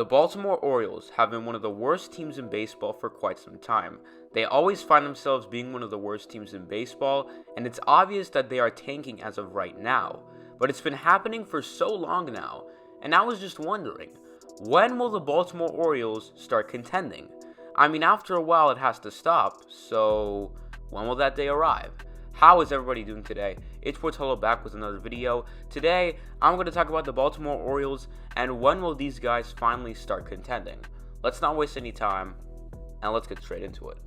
The Baltimore Orioles have been one of the worst teams in baseball for quite some time. They always find themselves being one of the worst teams in baseball, and it's obvious that they are tanking as of right now. But it's been happening for so long now, and I was just wondering, when will the Baltimore Orioles start contending? I mean, after a while it has to stop, so when will that day arrive? How is everybody doing today? It's Portillo back with another video. Today, I'm going to talk about the Baltimore Orioles and when will these guys finally start contending. Let's not waste any time, and let's get straight into it.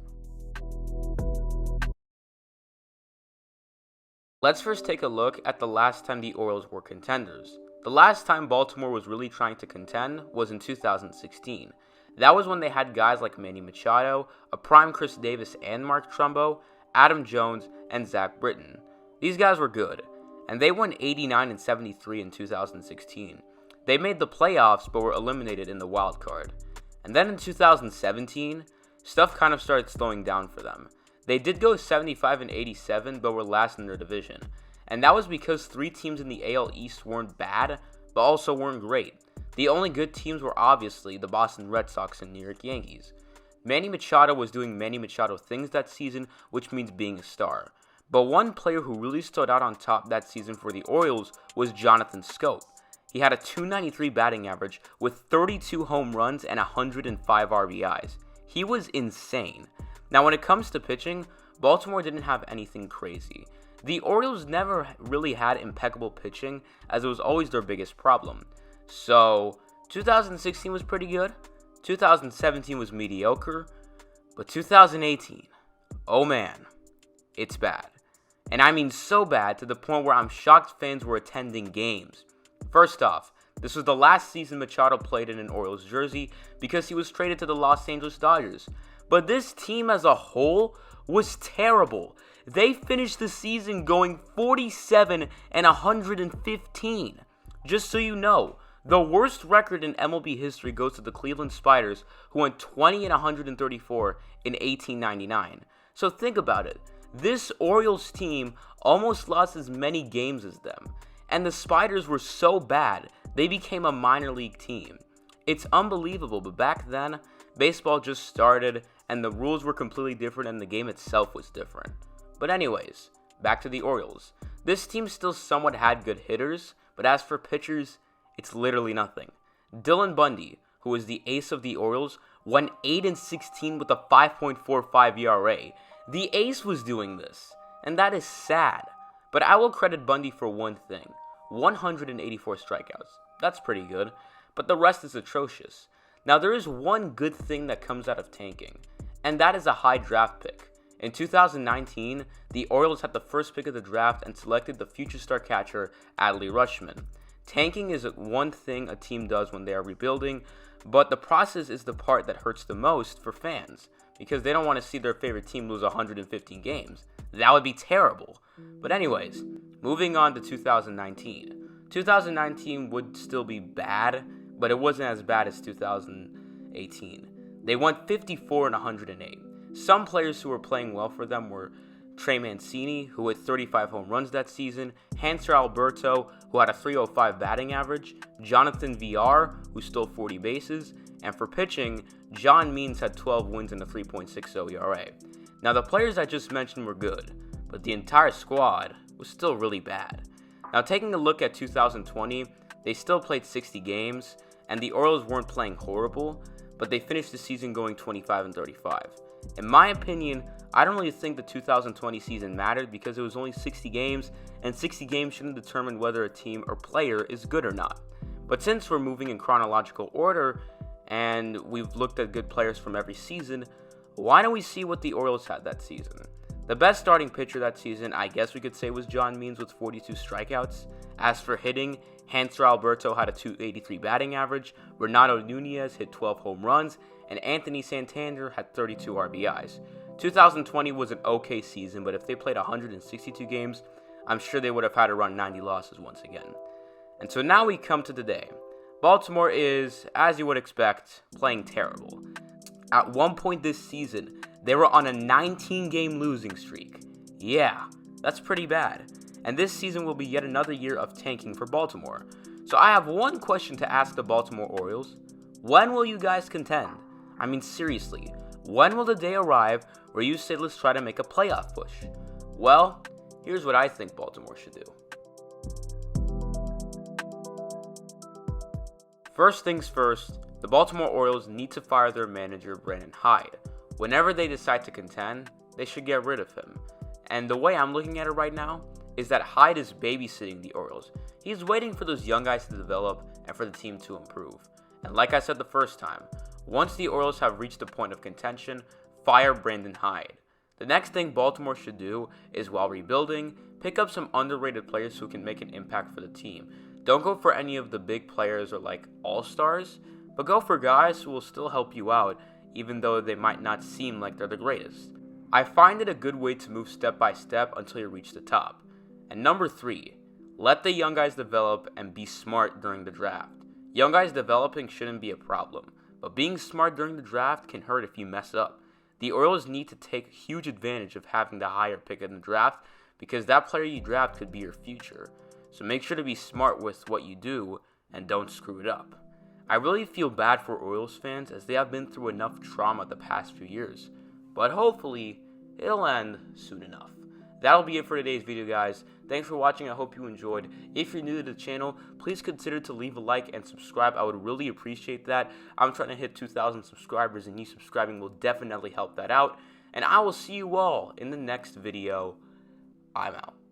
Let's first take a look at the last time the Orioles were contenders. The last time Baltimore was really trying to contend was in 2016. That was when they had guys like Manny Machado, a prime Chris Davis and Mark Trumbo, Adam Jones, and Zach Britton. These guys were good, and they won 89 and 73 in 2016. They made the playoffs but were eliminated in the wild card. And then in 2017, stuff kind of started slowing down for them. They did go 75 and 87 but were last in their division. And that was because three teams in the AL East weren't bad, but also weren't great. The only good teams were obviously the Boston Red Sox and New York Yankees. Manny Machado was doing Manny Machado things that season, which means being a star. But one player who really stood out on top that season for the Orioles was Jonathan Schoop. He had a .293 batting average with 32 home runs and 105 RBIs. He was insane. Now when it comes to pitching, Baltimore didn't have anything crazy. The Orioles never really had impeccable pitching, as it was always their biggest problem. So 2016 was pretty good. 2017 was mediocre, but 2018, oh man, it's bad. And I mean so bad to the point where I'm shocked fans were attending games. First off, this was the last season Machado played in an Orioles jersey because he was traded to the Los Angeles Dodgers. But this team as a whole was terrible. They finished the season going 47 and 115. Just so you know, the worst record in MLB history goes to the Cleveland Spiders, who went 20 and 134 in 1899. So think about it. This Orioles team almost lost as many games as them. And the Spiders were so bad, they became a minor league team. It's unbelievable, but back then, baseball just started, and the rules were completely different, and the game itself was different. But anyways, back to the Orioles. This team still somewhat had good hitters, but as for pitchers, it's literally nothing. Dylan Bundy, who was the ace of the Orioles, went 8 and 16 with a 5.45 ERA. The ace was doing this, and that is sad. But I will credit Bundy for one thing: 184 strikeouts. That's pretty good, but the rest is atrocious. Now there is one good thing that comes out of tanking, and that is a high draft pick. In 2019, the Orioles had the first pick of the draft and selected the future star catcher Adley Rutschman. Tanking is one thing a team does when they are rebuilding, but the process is the part that hurts the most for fans, because they don't want to see their favorite team lose 115 games. That would be terrible. But anyways, moving on to 2019. 2019 would still be bad, but it wasn't as bad as 2018. They went 54 and 108. Some players who were playing well for them were Trey Mancini, who hit 35 home runs that season, Hanser Alberto, who had a .305 batting average, Jonathan VR, who stole 40 bases, and for pitching, John Means had 12 wins and a 3.60 ERA. Now the players I just mentioned were good, but the entire squad was still really bad. Now taking a look at 2020, they still played 60 games, and the Orioles weren't playing horrible, but they finished the season going 25 and 35. In my opinion, I don't really think the 2020 season mattered because it was only 60 games, and 60 games shouldn't determine whether a team or player is good or not. But since we're moving in chronological order, and we've looked at good players from every season, why don't we see what the Orioles had that season? The best starting pitcher that season, I guess we could say, was John Means with 42 strikeouts. As for hitting, Hanser Alberto had a .283 batting average, Renato Nunez hit 12 home runs, and Anthony Santander had 32 RBIs. 2020 was an okay season, but if they played 162 games, I'm sure they would have had to run 90 losses once again. And so now we come to today. Baltimore is, as you would expect, playing terrible. At one point this season, they were on a 19-game losing streak. Yeah, that's pretty bad. And this season will be yet another year of tanking for Baltimore. So I have one question to ask the Baltimore Orioles. When will you guys contend? I mean, seriously, when will the day arrive where you say let's try to make a playoff push? Well, here's what I think Baltimore should do. First things first, the Baltimore Orioles need to fire their manager, Brandon Hyde. Whenever they decide to contend, they should get rid of him. And the way I'm looking at it right now is that Hyde is babysitting the Orioles. He's waiting for those young guys to develop and for the team to improve. And like I said the first time, once the Orioles have reached the point of contention, fire Brandon Hyde. The next thing Baltimore should do is, while rebuilding, pick up some underrated players who can make an impact for the team. Don't go for any of the big players or like all-stars, but go for guys who will still help you out even though they might not seem like they're the greatest. I find it a good way to move step by step until you reach the top. And number 3, let the young guys develop and be smart during the draft. Young guys developing shouldn't be a problem, but being smart during the draft can hurt if you mess up. The Orioles need to take huge advantage of having the higher pick in the draft because that player you draft could be your future. So make sure to be smart with what you do and don't screw it up. I really feel bad for Orioles fans as they have been through enough trauma the past few years, but hopefully it'll end soon enough. That'll be it for today's video, guys. Thanks for watching. I hope you enjoyed. If you're new to the channel, please consider to leave a like and subscribe. I would really appreciate that. I'm trying to hit 2,000 subscribers, and you subscribing will definitely help that out. And I will see you all in the next video. I'm out.